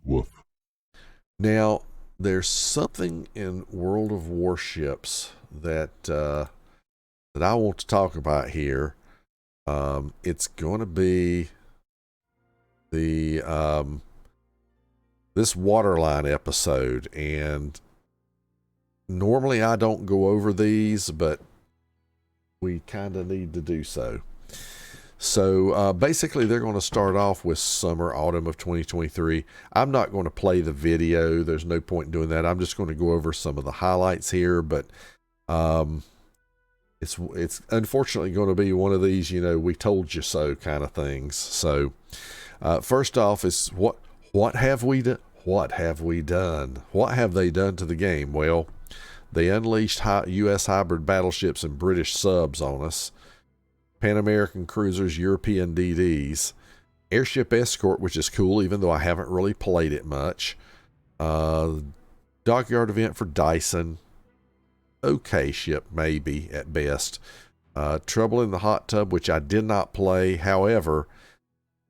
Woof. Now, there's something in World of Warships that that I want to talk about here. It's going to be the this Waterline episode, and normally I don't go over these, but we kind of need to do so. So basically, they're going to start off with summer, autumn of 2023. I'm not going to play the video. There's no point in doing that. I'm just going to go over some of the highlights here, but it's unfortunately going to be one of these, we told you so kind of things. So first off is what have we done? What have we done? What have they done to the game? Well, they unleashed U.S. hybrid battleships and British subs on us. Pan American cruisers, European DDs, Airship Escort, which is cool, even though I haven't really played it much. Dockyard event for Dyson. Okay ship, maybe, at best. Trouble in the Hot Tub, which I did not play. However,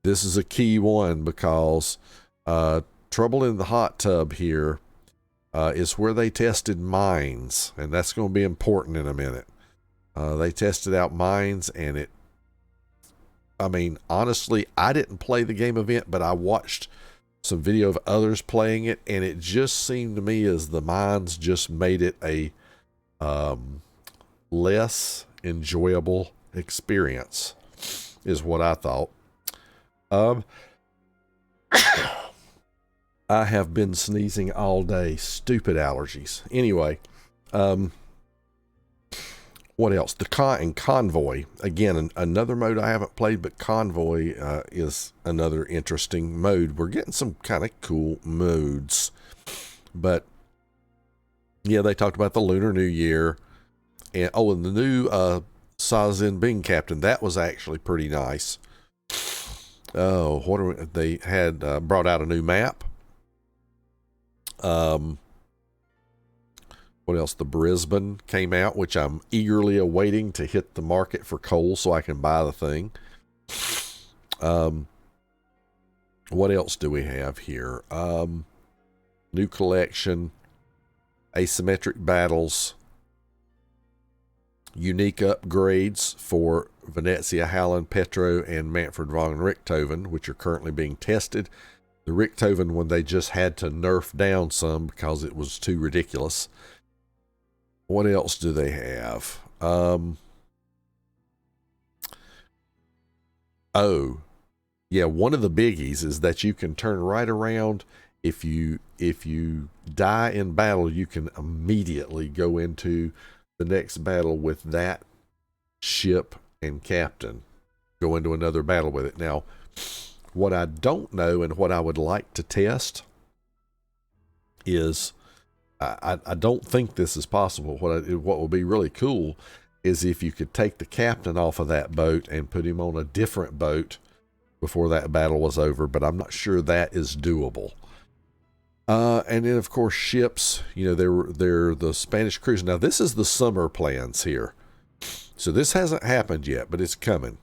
this is a key one because Trouble in the Hot Tub here is where they tested mines, and that's going to be important in a minute. They tested out mines, and honestly, I didn't play the game event, but I watched some video of others playing it, and it just seemed to me as the mines just made it a less enjoyable experience, is what I thought. I have been sneezing all day. Stupid allergies. Anyway, what else? Convoy. Again, another mode I haven't played, but Convoy is another interesting mode. We're getting some kind of cool modes. But, yeah, they talked about the Lunar New Year. And the new Sazin Bing Captain. That was actually pretty nice. They had brought out a new map. What else? The Brisbane came out, which I'm eagerly awaiting to hit the market for coal so I can buy the thing. What else do we have here? New collection, asymmetric battles, unique upgrades for Venezia, Howland, Petro, and Manfred von Richthofen, which are currently being tested. The Richthofen one they just had to nerf down some because it was too ridiculous. What else do they have? One of the biggies is that you can turn right around. If you die in battle, you can immediately go into the next battle with that ship and captain. Go into another battle with it. Now, what I don't know and what I would like to test is, I don't think this is possible. What would be really cool is if you could take the captain off of that boat and put him on a different boat before that battle was over, but I'm not sure that is doable. And then, of course, ships. They're the Spanish cruiser. Now, this is the summer plans here. So this hasn't happened yet, but it's coming.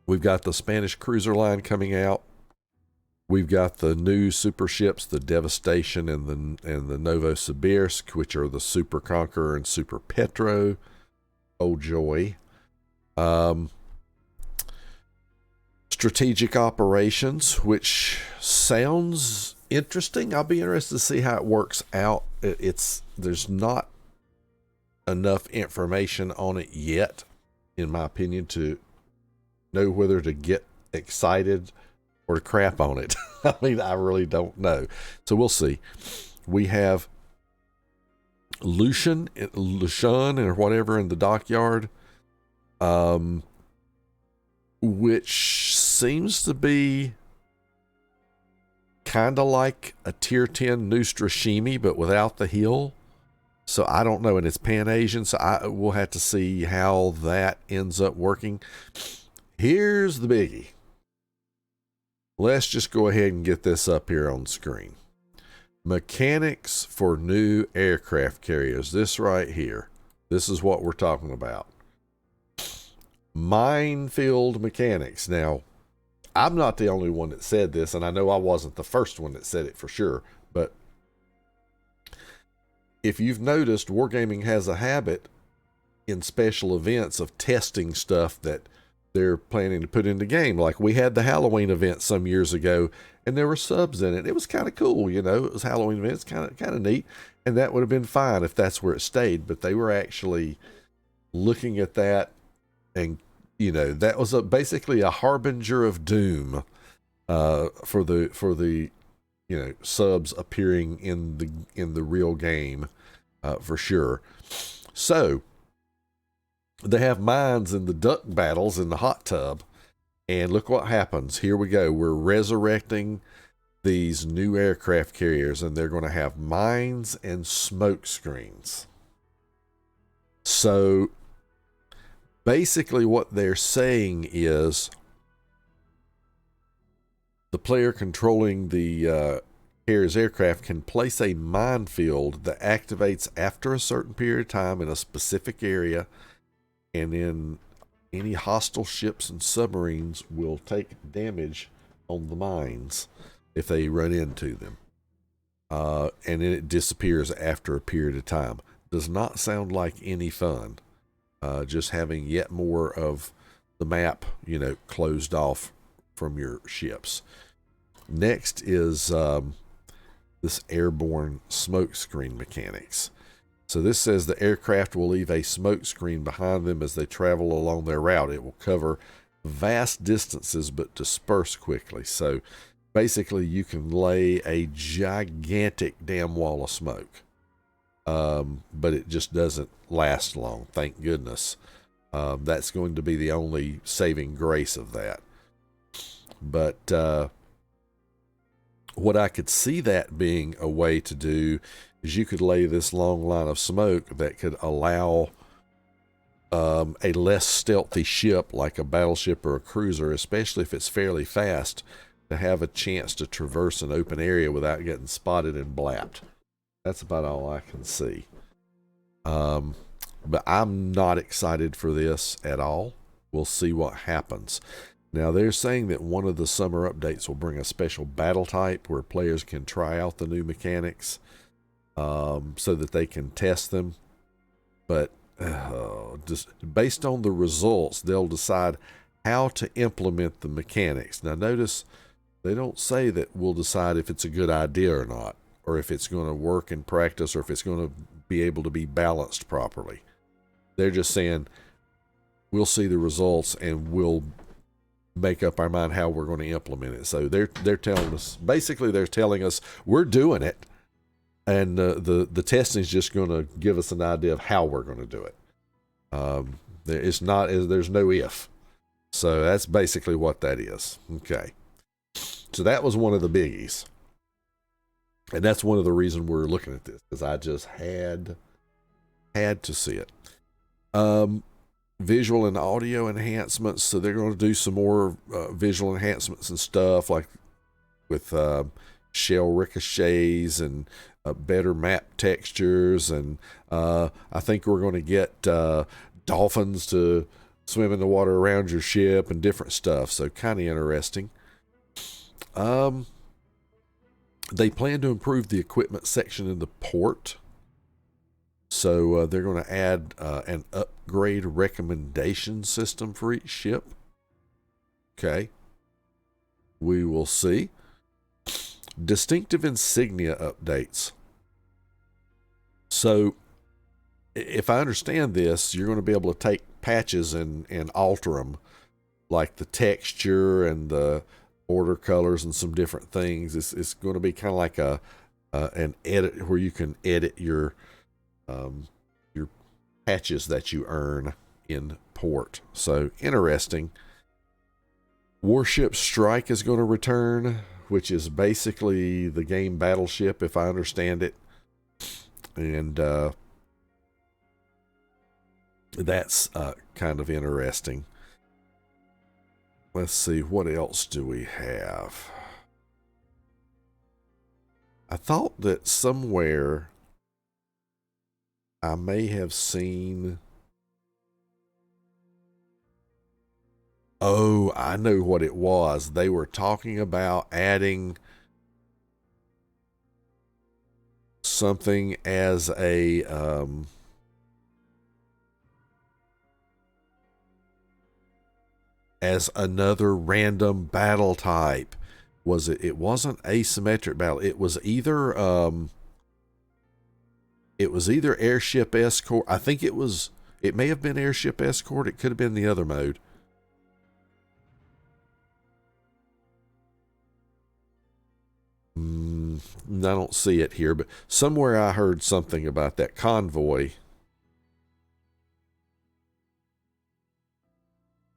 We've got the Spanish cruiser line coming out. We've got the new super ships, the Devastation and the Novosibirsk, which are the Super Conqueror and Super Petro. Oh joy. Strategic operations, which sounds interesting. I'll be interested to see how it works out. There's not enough information on it yet, in my opinion, to know whether to get excited or to crap on it. I really don't know. So we'll see. We have Lucian or whatever in the dockyard, which seems to be kind of like a tier 10 Neustrashimi, but without the hill. So I don't know, and it's Pan-Asian, so we'll have to see how that ends up working. Here's the biggie. Let's just go ahead and get this up here on screen. Mechanics for new aircraft carriers. This right here. This is what we're talking about. Minefield mechanics. Now, I'm not the only one that said this, and I know I wasn't the first one that said it for sure, but if you've noticed, Wargaming has a habit in special events of testing stuff that they're planning to put in the game. Like we had the Halloween event some years ago, and there were subs in it. It was kind of cool, you know. It was Halloween event. It's kind of neat, and that would have been fine if that's where it stayed. But they were actually looking at that, and you know that was basically a harbinger of doom for the you know subs appearing in the real game for sure. So they have mines in the duck battles in the hot tub, and look what happens. Here we go. We're resurrecting these new aircraft carriers, and they're going to have mines and smoke screens. So basically what they're saying is the player controlling the carrier's aircraft can place a minefield that activates after a certain period of time in a specific area, and then any hostile ships and submarines will take damage on the mines if they run into them. And then it disappears after a period of time. Does not sound like any fun. Just having yet more of the map, you know, closed off from your ships. Next is this airborne smoke screen mechanics. So this says the aircraft will leave a smoke screen behind them as they travel along their route. It will cover vast distances but disperse quickly. So basically you can lay a gigantic damn wall of smoke. But it just doesn't last long, thank goodness. That's going to be the only saving grace of that. But what I could see that being a way to do is you could lay this long line of smoke that could allow a less stealthy ship like a battleship or a cruiser, especially if it's fairly fast, to have a chance to traverse an open area without getting spotted and blapped. That's about all I can see. But I'm not excited for this at all. We'll see what happens. Now, they're saying that one of the summer updates will bring a special battle type where players can try out the new mechanics so that they can test them. But just based on the results, they'll decide how to implement the mechanics. Now, notice they don't say that we'll decide if it's a good idea or not, or if it's going to work in practice, or if it's going to be able to be balanced properly. They're just saying we'll see the results and we'll make up our mind how we're going to implement it. So they're telling us, basically they're telling us we're doing it, and the testing is just going to give us an idea of how we're going to do it. There's no if. So that's basically what that is. Okay. So that was one of the biggies. And that's one of the reasons we're looking at this, because I just had to see it. Visual and audio enhancements. So they're going to do some more visual enhancements and stuff, like with shell ricochets and better map textures. And I think we're going to get dolphins to swim in the water around your ship and different stuff. So kind of interesting. They plan to improve the equipment section in the port. So they're going to add an upgrade recommendation system for each ship. Okay. We will see. Distinctive insignia updates. So if I understand this, you're going to be able to take patches and alter them, like the texture and the border colors and some different things. It's going to be kind of like an edit where you can edit your patches that you earn in port. So interesting. Warship Strike is going to return, which is basically the game Battleship, if I understand it. And that's kind of interesting. Let's see, what else do we have? I thought that somewhere I may have seen Oh, I know what it was. They were talking about adding something as another random battle type. Was it? It wasn't asymmetric battle. It was either Airship Escort. I think it was. It may have been Airship Escort. It could have been the other mode. I don't see it here, but somewhere I heard something about that convoy.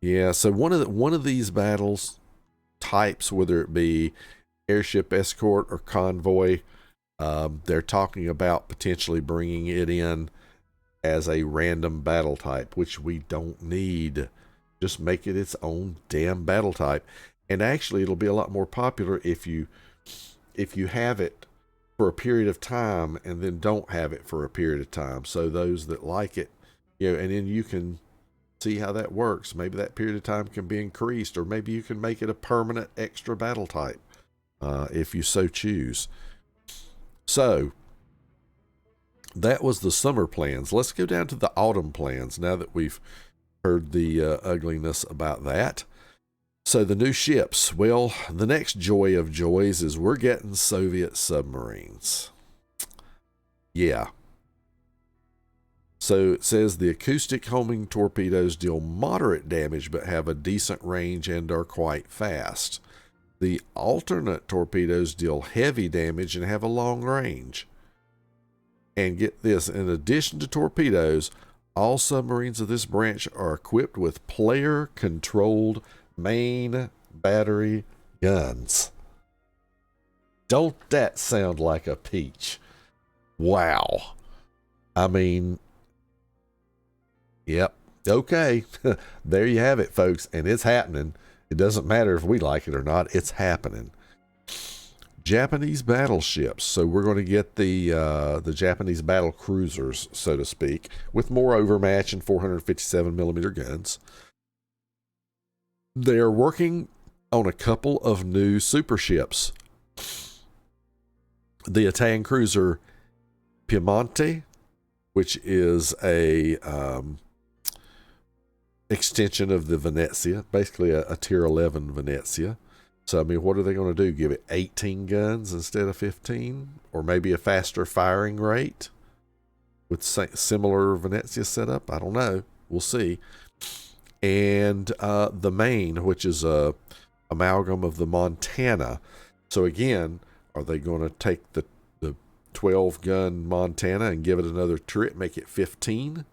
Yeah, so one of these battles types, whether it be Airship Escort or Convoy, they're talking about potentially bringing it in as a random battle type, which we don't need. Just make it its own damn battle type. And actually, it'll be a lot more popular if you have it for a period of time and then don't have it for a period of time. So those that like it, and then you can see how that works. Maybe that period of time can be increased, or maybe you can make it a permanent extra battle type if you so choose. So that was the summer plans. Let's go down to the autumn plans now that we've heard the ugliness about that. So the new ships. Well, the next joy of joys is we're getting Soviet submarines. Yeah. So it says the acoustic homing torpedoes deal moderate damage but have a decent range and are quite fast. The alternate torpedoes deal heavy damage and have a long range. And get this, in addition to torpedoes, all submarines of this branch are equipped with player-controlled main battery guns. Don't that sound like a peach? Wow. I mean, yep. Okay. There you have it, folks. And it's happening. It doesn't matter if we like it or not. It's happening. Japanese battleships. So we're going to get the Japanese battle cruisers, so to speak, with more overmatch and 457 millimeter guns. They are working on a couple of new super ships. The Italian cruiser Piemonte, which is a extension of the Venezia, basically a tier 11 Venezia. So, I mean, what are they going to do? Give it 18 guns instead of 15? Or maybe a faster firing rate with similar Venezia setup? I don't know. We'll see. And the Maine, which is a amalgam of the Montana. So again, are they going to take the 12 gun Montana and give it another trip, make it 15?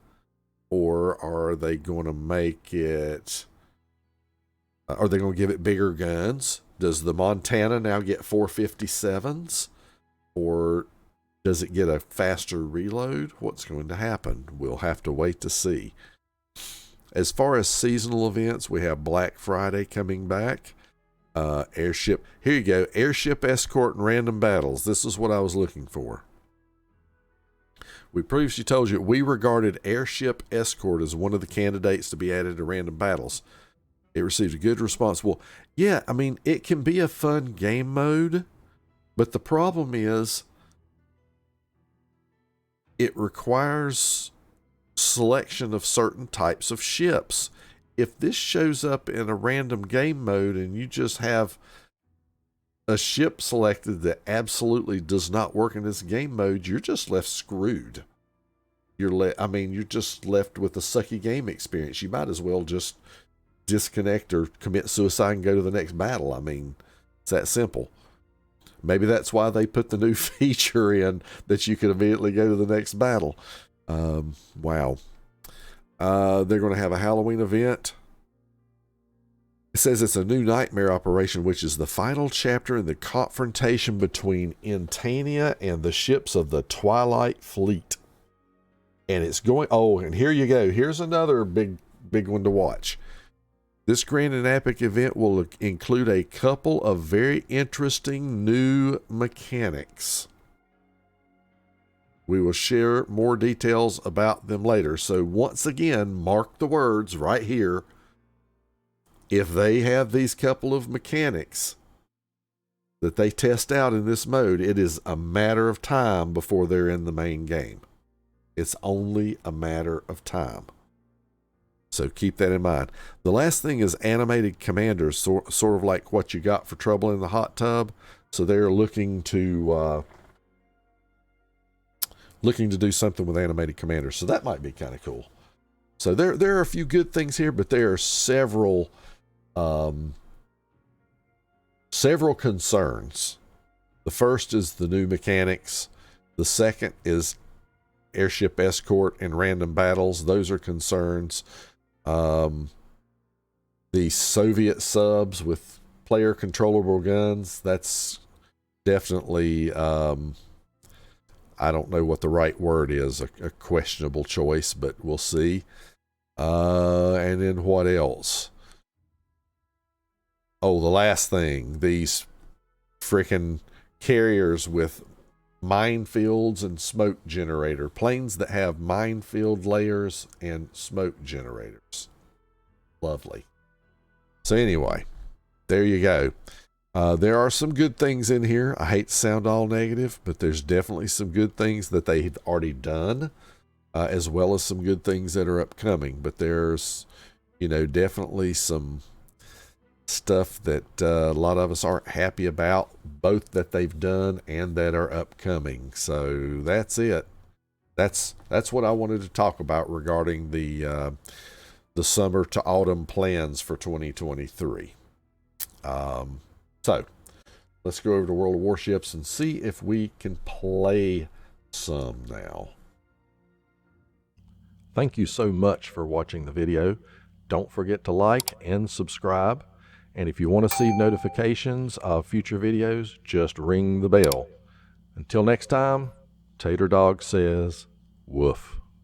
Or are they going to make it, are they going to give it bigger guns? Does the Montana now get 457s? Or does it get a faster reload? What's going to happen? We'll have to wait to see. As far as seasonal events, we have Black Friday coming back. Airship. Here you go. Airship Escort and Random Battles. This is what I was looking for. We previously told you we regarded Airship Escort as one of the candidates to be added to Random Battles. It received a good response. Well, yeah, I mean, it can be a fun game mode, but the problem is it requires selection of certain types of ships. If this shows up in a random game mode and you just have a ship selected that absolutely does not work in this game mode, you're just left screwed. You're just left with a sucky game experience. You might as well just disconnect or commit suicide and go to the next battle. I mean, it's that simple. Maybe that's why they put the new feature in that you can immediately go to the next battle. Wow. They're going to have a Halloween event. It says it's a new nightmare operation, which is the final chapter in the confrontation between Intania and the ships of the Twilight Fleet. And it's going, oh, and here you go. Here's another big one to watch. This grand and epic event will include a couple of very interesting new mechanics. We will share more details about them later. So once again, mark the words right here. if they have these couple of mechanics that they test out in this mode, it is a matter of time before they're in the main game. It's only a matter of time. So keep that in mind. The last thing is animated commanders, sort of like what you got for Trouble in the Hot Tub. So they're looking to do something with animated commanders. So that might be kind of cool. So there are a few good things here, but there are several concerns. The first is the new mechanics. The second is Airship Escort and random battles. Those are concerns. The Soviet subs with player controllable guns, that's definitely, I don't know what the right word is, a questionable choice, but we'll see. And then what else? Oh, the last thing, these freaking carriers with minefields and smoke generator. Planes that have minefield layers and smoke generators. Lovely. So anyway, there you go. There are some good things in here. I hate to sound all negative, but there's definitely some good things that they've already done, as well as some good things that are upcoming. But there's, definitely some stuff that a lot of us aren't happy about, both that they've done and that are upcoming. So that's it. That's what I wanted to talk about regarding the summer to autumn plans for 2023. So let's go over to World of Warships and see if we can play some now. Thank you so much for watching the video. Don't forget to like and subscribe. And if you want to see notifications of future videos, just ring the bell. Until next time, Tater Dawg says, woof.